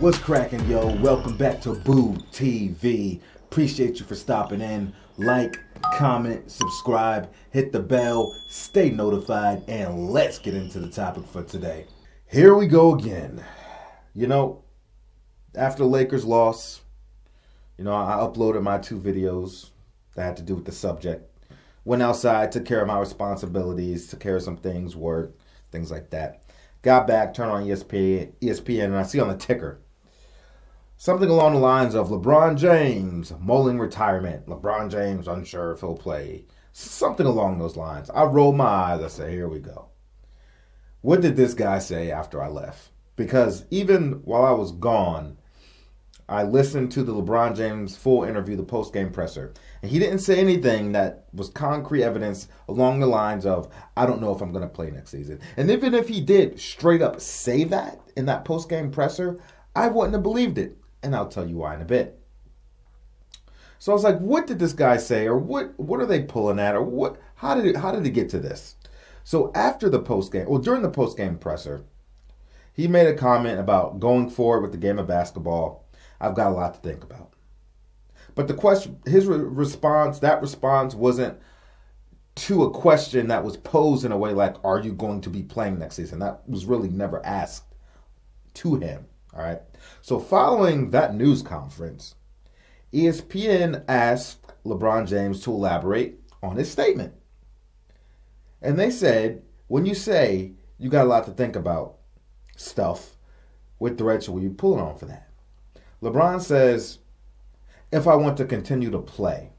What's cracking, yo? Welcome back to Boo TV. Appreciate you for stopping in. Like, comment, subscribe, hit the bell, stay notified, and let's get into the topic for today. Here we go again. You know, after the Lakers loss, I uploaded my 2 videos that had to do with the subject. Went outside, took care of my responsibilities, took care of some things, work, things like that. Got back, turned on ESPN, and I see on the ticker something along the lines of LeBron James, Mulling retirement. LeBron James unsure if he'll play. Something along those lines. I rolled my eyes. I said, here we go. What did this guy say after I left? Because even while I was gone, I listened to the LeBron James full interview, the post-game presser. And he didn't say anything that was concrete evidence along the lines of, I don't know if I'm going to play next season. And even if he did straight up say that in that post-game presser, I wouldn't have believed it. And I'll tell you why in a bit. So I was like, what did this guy say? Or what are they pulling at? Or what? How did it get to this? So after the post-game, during the post-game presser, he made a comment about going forward with the game of basketball. I've got a lot to think about. But the question, his response, that response wasn't to a question that was posed in a way like, are you going to be playing next season? That was really never asked to him. All right. So following that news conference, ESPN asked LeBron James to elaborate on his statement. And they said, when you say you got a lot to think about stuff, what direction were you pulling on for that? LeBron says, if I want to continue to play.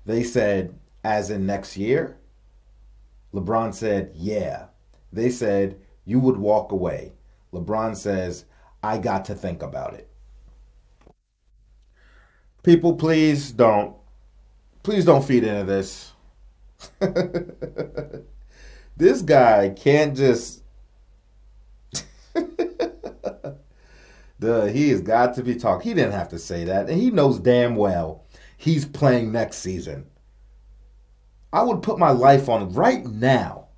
They said, as in next year? LeBron said, yeah. They said, you would walk away. LeBron says, I got to think about it. People, please don't feed into this. This guy can't just... he has got to be talking. He didn't have to say that. And he knows damn well he's playing next season. I would put my life on it right now,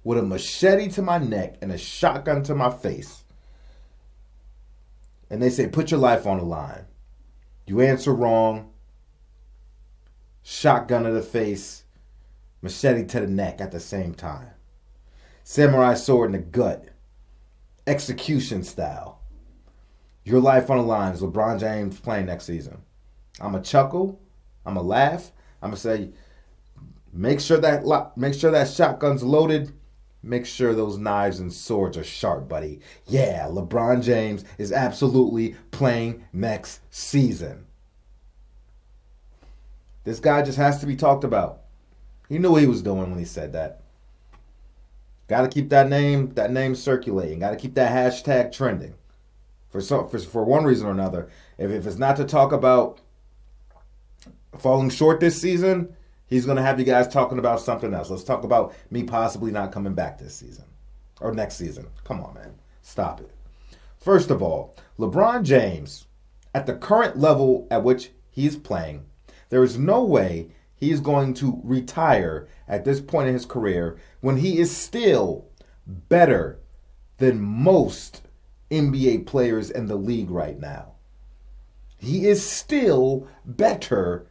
with a machete to my neck and a shotgun to my face. And they say, put your life on the line. You answer wrong, shotgun to the face, machete to the neck at the same time. Samurai sword in the gut. Execution style. Your life on the line is LeBron James playing next season. I'm going to chuckle. I'm going to laugh. I'm going to say, make sure that shotgun's loaded. Make sure those knives and swords are sharp, buddy. Yeah, LeBron James is absolutely playing next season. This guy just has to be talked about. He knew what he was doing when he said that. Got to keep that name circulating. Got to keep that hashtag trending. For one reason or another. If it's not to talk about falling short this season, he's going to have you guys talking about something else. Let's talk about me possibly not coming back this season. Or next season. Come on, man. Stop it. First of all, LeBron James, at the current level at which he's playing, there is no way he's going to retire at this point in his career when he is still better than most NBA players in the league right now. He is still better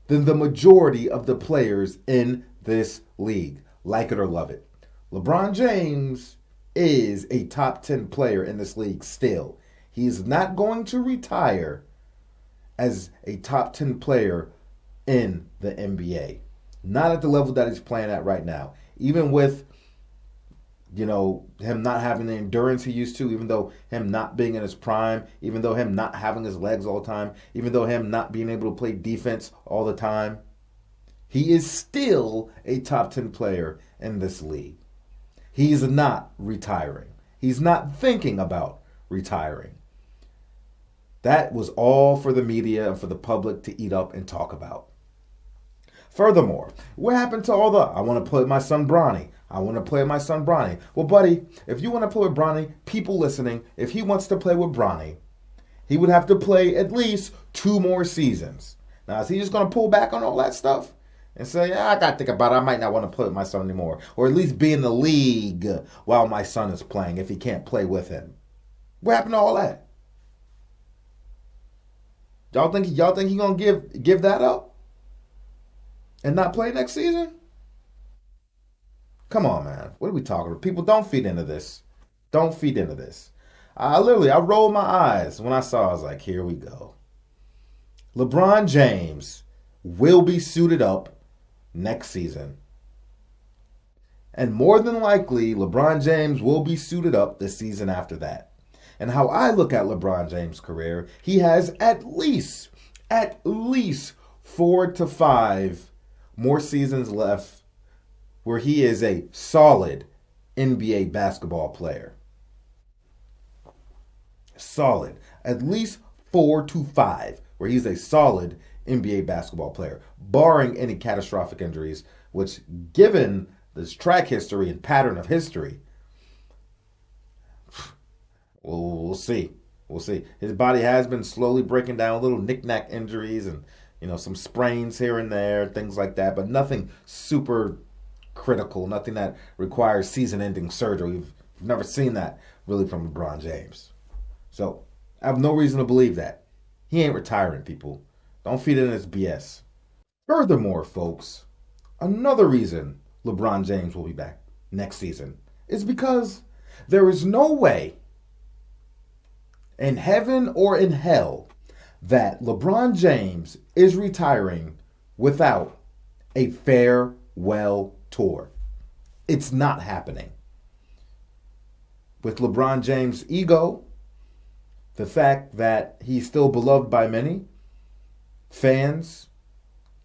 than the majority of the players in this league. Like it or love it. LeBron James is a top 10 player in this league still. He is not going to retire as a top 10 player in the NBA. Not at the level that he's playing at right now. Even with, him not having the endurance he used to, even though him not being in his prime, even though him not having his legs all the time, even though him not being able to play defense all the time, he is still a top 10 player in this league. He's not retiring. He's not thinking about retiring. That was all for the media and for the public to eat up and talk about. Furthermore, what happened to all the, I want to play with my son Bronny. I want to play with my son Bronny. Well, buddy, if you want to play with Bronny, people listening, if he wants to play with Bronny, he would have to play at least 2 more seasons. Now, is he just going to pull back on all that stuff? and say, yeah, I got to think about it. I might not want to play with my son anymore. Or at least be in the league while my son is playing if he can't play with him. What happened to all that? Y'all think he gonna give that up and not play next season? Come on, man. What are we talking about? People, don't feed into this. Don't feed into this. I rolled my eyes when I saw. I was like, here we go. LeBron James will be suited up next season. And more than likely, LeBron James will be suited up the season after that. And how I look at LeBron James' career, he has at least 4 to 5 more seasons left where he is a solid NBA basketball player. Solid. At least 4 to 5 where he's a solid NBA basketball player, barring any catastrophic injuries, which, given this track history and pattern of history, we'll see. We'll see. His body has been slowly breaking down, little knick-knack injuries and, some sprains here and there, things like that, but nothing super critical, nothing that requires season-ending surgery. We've never seen that really from LeBron James. So I have no reason to believe that. He ain't retiring, people. Don't feed in his BS. Furthermore, folks, another reason LeBron James will be back next season is because there is no way in heaven or in hell that LeBron James is retiring without a farewell tour. It's not happening. With LeBron James' ego, the fact that he's still beloved by many fans,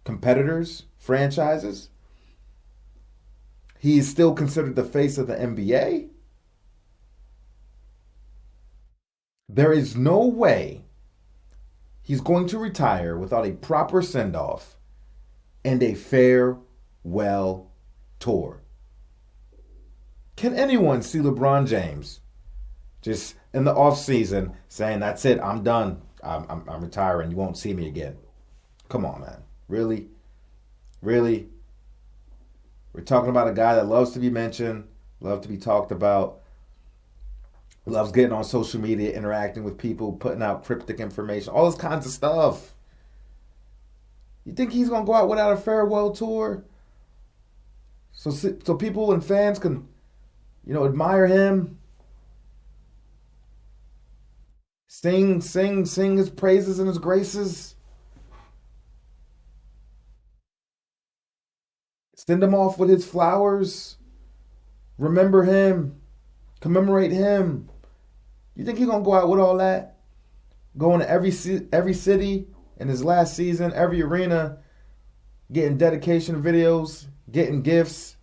competitors, franchises, he's still considered the face of the NBA. There is no way he's going to retire without a proper send-off and a farewell tour. Can anyone see LeBron James just in the offseason saying, that's it, I'm done, I'm retiring, you won't see me again? Come on, man. Really? Really? We're talking about a guy that loves to be mentioned, loves to be talked about, loves getting on social media, interacting with people, putting out cryptic information, all this kinds of stuff. You think he's going to go out without a farewell tour? So people and fans can, admire him, sing his praises and his graces, send him off with his flowers, remember him, commemorate him. You think he's going to go out with all that? Going to every city in his last season, every arena, getting dedication videos, getting gifts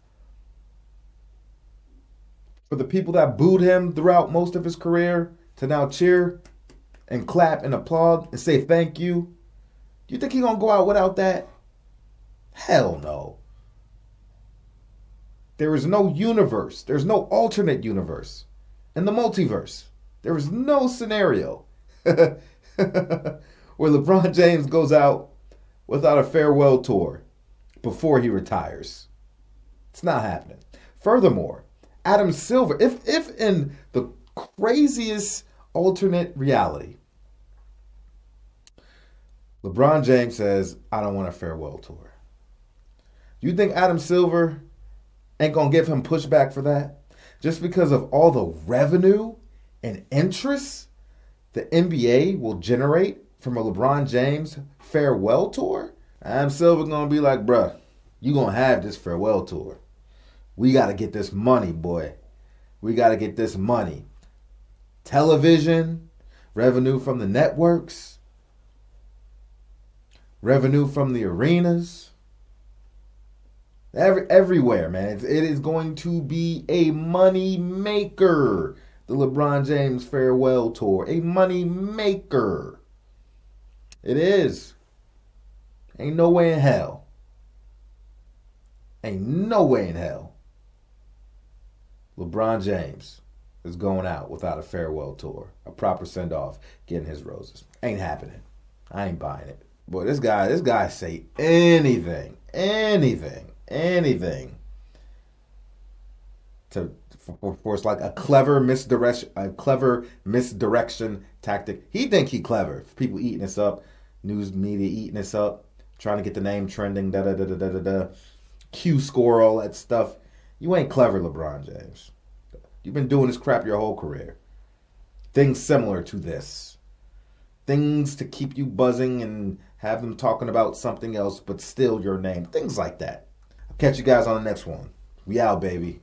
for the people that booed him throughout most of his career to now cheer and clap and applaud and say thank you? Do you think he's going to go out without that? Hell no. There is no universe. There's no alternate universe in the multiverse. There is no scenario where LeBron James goes out without a farewell tour before he retires. It's not happening. Furthermore, Adam Silver, if in the craziest alternate reality, LeBron James says, I don't want a farewell tour, do you think Adam Silver ain't going to give him pushback for that? Just because of all the revenue and interest the NBA will generate from a LeBron James farewell tour? Adam Silver going to be like, bruh, you going to have this farewell tour. We got to get this money, boy. We got to get this money. Television, revenue from the networks, revenue from the arenas. Everywhere, man. It is going to be a money maker. The LeBron James farewell tour. A money maker. It is. Ain't no way in hell. Ain't no way in hell LeBron James is going out without a farewell tour. A proper send-off, getting his roses. Ain't happening. I ain't buying it. Boy, this guy say anything for it's like a clever misdirection tactic. He think he clever. People eating this up, news media eating this up, trying to get the name trending, da da da da da da da. Q score, all that stuff. You ain't clever, LeBron James. You've been doing this crap your whole career. Things similar to this. Things to keep you buzzing and have them talking about something else, but still your name. Things like that. I'll catch you guys on the next one. We out, baby.